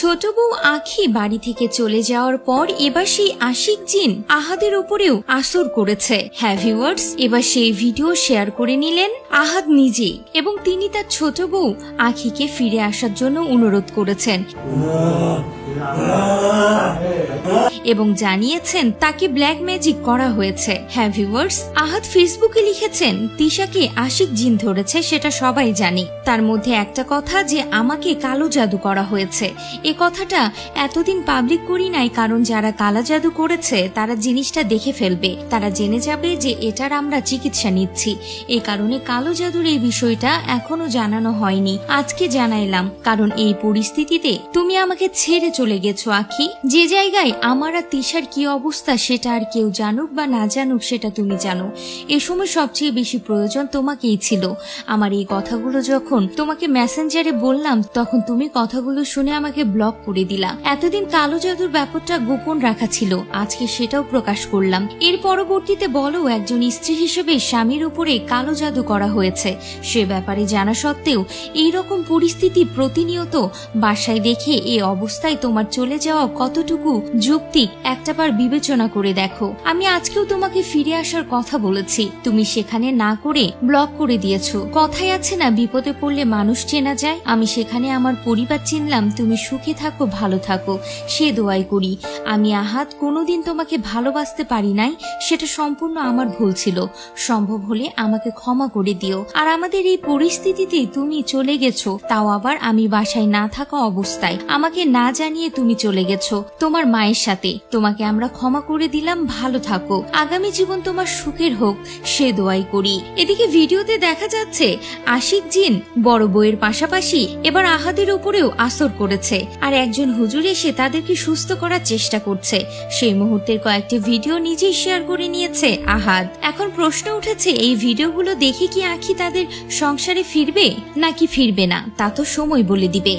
ছোট বউ আখি বাড়ি থেকে চলে যাওয়ার পর এবার সেই আশিক জিন আহাদের উপরেও আসর করেছে। হ্যাঁ ভিউয়ার্স, এবার সেই ভিডিও শেয়ার করে নিলেন আহাদ নিজেই এবং তিনি তার ছোট বউ আখিকে ফিরে আসার জন্য অনুরোধ করেছেন এবং জানিয়েছেন তাকে ব্ল্যাক ম্যাজিক করা হয়েছে। হ্যাঁ ভিউয়ার্স, আহাদ ফেসবুকে লিখেছেন তিশাকে আশিক জিন ধরেছে, সেটা সবাই জানি। তার মধ্যে একটা কথা যে আমাকে কালো জাদু করা হয়েছে। এ কথাটা এতদিন পাবলিক করি নাই, কারণ যারা কালো জাদু করেছে তারা জিনিসটা দেখে ফেলবে, তারা জেনে যাবে যে এটার আমরা চিকিৎসা নিচ্ছি। এই কারণে কালো জাদুর এই বিষয়টা এখনো জানানো হয়নি, আজকে জানাইলাম। কারণ এই পরিস্থিতিতে তুমি আমাকে ছেড়ে চলে গেছো আখি, যে জায়গায় আমার আর তিশার কি অবস্থা সেটা আর কেউ জানুক বা না জানুক সেটা তুমি জানো। এ সময় সবচেয়ে বেশি প্রয়োজন তোমাকেই ছিল। আমার এই কথাগুলো যখন তোমাকে মেসেঞ্জারে বললাম তখন তুমি কথাগুলো শুনে আমাকে ব্লক করে দিলা। এতদিন কালো জাদুর ব্যাপারটা গোপন রাখা ছিল, আজকে সেটাও প্রকাশ করলাম। এর পরবর্তীতে বলো একজন স্ত্রী হিসেবে স্বামীর উপরে কালো জাদু করা হয়েছে, সে ব্যাপারে জানা সত্ত্বেও এইরকম পরিস্থিতি প্রতিনিয়ত বাসায় দেখে এই অবস্থায় তোমার চলে যাওয়া কতটুকু যৌক্তিক একটাবার বিবেচনা করে দেখো। আমি আজকেও তোমাকে ফিরে আসার কথা বলেছি, তুমি সেখানে না করে ব্লক করে দিয়েছো। কথায় আছে না, বিপদে পড়লে মানুষ চেনা যায়। আমি সেখানে আমার পরিবার চিনলাম। তুমি সুখে থাকো, ভালো থাকো, সে দোয়াই করি। আমি আহাদ কোনোদিন তোমাকে ভালোবাসতে পারি নাই, সেটা সম্পূর্ণ আমার ভুল ছিল। সম্ভব হলে আমাকে ক্ষমা করে দিও। আর আমাদের এই পরিস্থিতিতে তুমি চলে গেছো, তাও আবার আমি বাসায় না থাকা অবস্থায়, আমাকে না জানিয়ে তুমি চলে গেছো তোমার মায়ের সাথে। তোমাকে আমরা ক্ষমা করে দিলাম, ভালো থাকো, আগামী জীবন তোমার সুখের হোক, সে দোয়াই করি। এদিকে ভিডিওতে দেখা যাচ্ছে আশিক জিন বড় বউয়ের পাশাপাশি এবার আহাদের উপরেও আসর করেছে, আর একজন হুজুর এসে তাদেরকে সুস্থ করার চেষ্টা করছে। সেই মুহূর্তের কয়েকটি ভিডিও নিজেই শেয়ার করে নিয়েছে আহাদ। এখন প্রশ্ন উঠেছে এই ভিডিওগুলো দেখে কি আখি তাদের সংসারে ফিরবে নাকি ফিরবে না, তা তো সময় বলে দিবে।